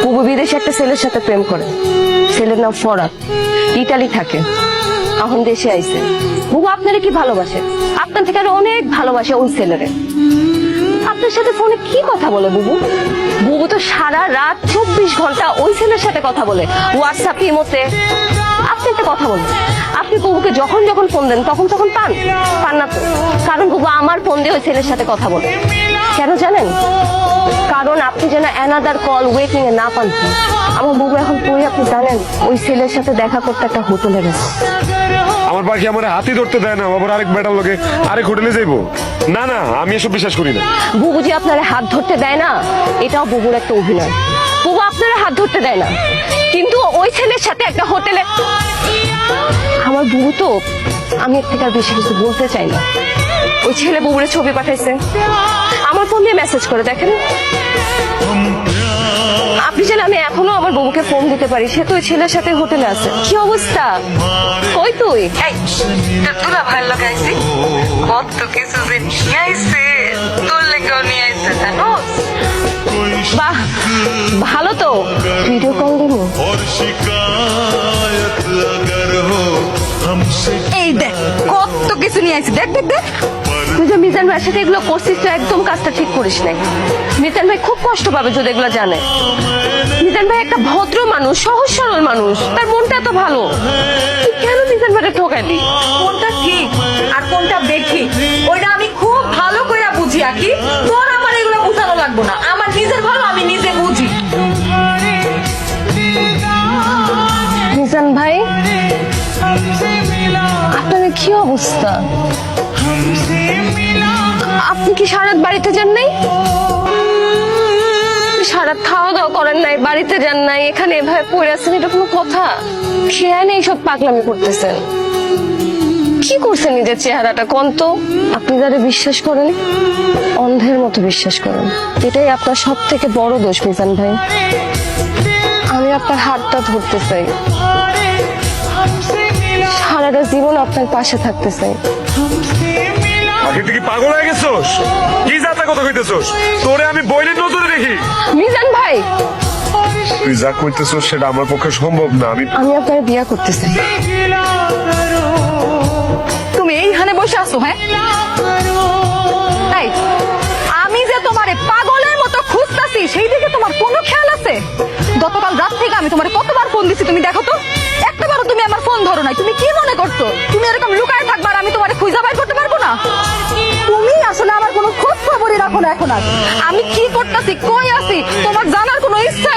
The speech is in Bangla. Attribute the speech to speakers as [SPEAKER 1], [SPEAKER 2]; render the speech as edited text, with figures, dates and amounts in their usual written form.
[SPEAKER 1] বুবু বিদেশে একটা ছেলের সাথে প্রেম করে। ছেলের নাম ফরাদ, ইটালি থাকে, এখন দেশে আইছে। বুবু আপনারে কি ভালোবাসে, আপনার থেকে আরো অনেক ভালোবাসে ওই ছেলেরে। আপনার সাথে ফোনে কি কথা বলে বুবু? বুবু তো সারা রাত 24 ঘন্টা ওই ছেলের সাথে কথা বলে, হোয়াটসঅ্যাপ, ইমোতে। আপনি একটা কথা বলুন, আপনি বুবুকে যখন যখন ফোন দেন তখন তখন পান না তো? কারণ বুবু আমার ফোন দিয়ে ওই ছেলের সাথে কথা বলে। কেন জানেন? কারণ আপনি যেন অ্যানাদার কল ওয়েটিং এ না পান। আমার বুবু এখন কই আপনি জানেন? ওই ছেলের সাথে দেখা করতে একটা হোটেলে গেছে।
[SPEAKER 2] আমার পাখি আমার হাতি ধরতে দেয় না, আবার আরেক বেটার লোকে আরেক হোটেলে যাইবো? না না, আমি এসব বিশ্বাস করি না।
[SPEAKER 1] বুবু যে আপনার হাত ধরতে দেয় না, এটাও বুবুর একটা অভিনয়। বুবু আপনার হাত ধরতে দেয় না, কিন্তু ওই ছেলের সাথে একটা হোটেলে। আমার বুবু তো, আমি এর থেকে আর বেশি কিছু বলতে চাই না। ওই ছেলে বুবুরে ছবি পাঠাইছে, আমার ফোন দিয়ে মেসেজ করে দেখেন। আপনি যেন আমি এখনো আমার বুবুকে ফোন দিতে পারি, সে তো ওই ছেলের সাথে হোটেলে আছে। কি অবস্থা? কই তুই?
[SPEAKER 3] তোরা ভালো লাগাইছি, কত কিছু যে নিয়ে আইছে, তোর লেগেও নিয়ে আইছে জানোস।
[SPEAKER 1] বাহ, ভালো তো। ভিডিও কল দিব।
[SPEAKER 3] এই দেখ কত কিছু নিয়ে আইছে, দেখ দেখ দেখ।
[SPEAKER 1] তুই যে মিজান ভাইয়ের সাথে এগুলো করছিস, তো একদম কাজটা ঠিক করিস নাই। মিজান ভাই খুব কষ্ট পাবে যদি এগুলো জানে। মিজান ভাই একটা ভদ্র মানুষ, সহজ সরল মানুষ, তার মনটা এত ভালো। তুই কেন মিজান ভাইকে ঠকাইলি?
[SPEAKER 3] কোনটা ঠিক আর কোনটা বেঠিক ওইটা আমি খুব ভালো করে বুঝি। আকি তোর আমার এগুলো বুঝানো লাগবো না, আমার নিজের ভালো আমি নিজে বুঝি।
[SPEAKER 1] মিজান ভাই, আপনার কি অবস্থা? আপনি কি সারাত বাড়িতে যান নাই? সারাত খাওয়া দাওয়া করেন নাই, বাড়িতে যান নাই, এখানে এভাবে পড়ে আছেন, এটা কোনো কথা? খেয়াল নেই, সব পাগলামি করতেছেন। কি করছেন নিজের চেহারাটা কোন তো? আপনি যারা বিশ্বাস করেন, অন্ধের মতো বিশ্বাস করেন। এটাই আপনার সব থেকে বড় দোষ মিজান ভাই। আমি আপনার হাতটা ধরতে চাই, সারাটা জীবন আপনার পাশে থাকতে চাই।
[SPEAKER 2] আগে তুই কি পাগল হয়ে গেছোস? কি যাতা কথা কইতেছোস? তোরে আমি বইলের নজরে দেখি।
[SPEAKER 1] মিজান ভাই,
[SPEAKER 2] তুই যা কইতেছোস সেটা আমার পক্ষে সম্ভব না।
[SPEAKER 1] আমি আপনার বিয়া করতে চাই।
[SPEAKER 3] তুমি এইখানে বসে আছো? হ্যাঁ, তাই আমি যে তোমারে পাগলের মতো খুঁজতাছি সেই দিকে তোমার কোনো খেয়াল আছে? গতকাল রাত থেকে আমি তোমারে কতবার ফোন দিছি, তুমি দেখো তো, একটাবারও তুমি আমার ফোন ধরো নাই। তুমি কি মনে করছো তুমি এরকম লুকায় থাকবার আমি তোমারে খুঁজে বাইর করতে পারবো না? তুমি আসলে আমার কোনো খোঁজ খবরই রাখো না এখন। আর আমি কি করতেছি, কই আছি, তোমার জানার কোনো ইচ্ছাই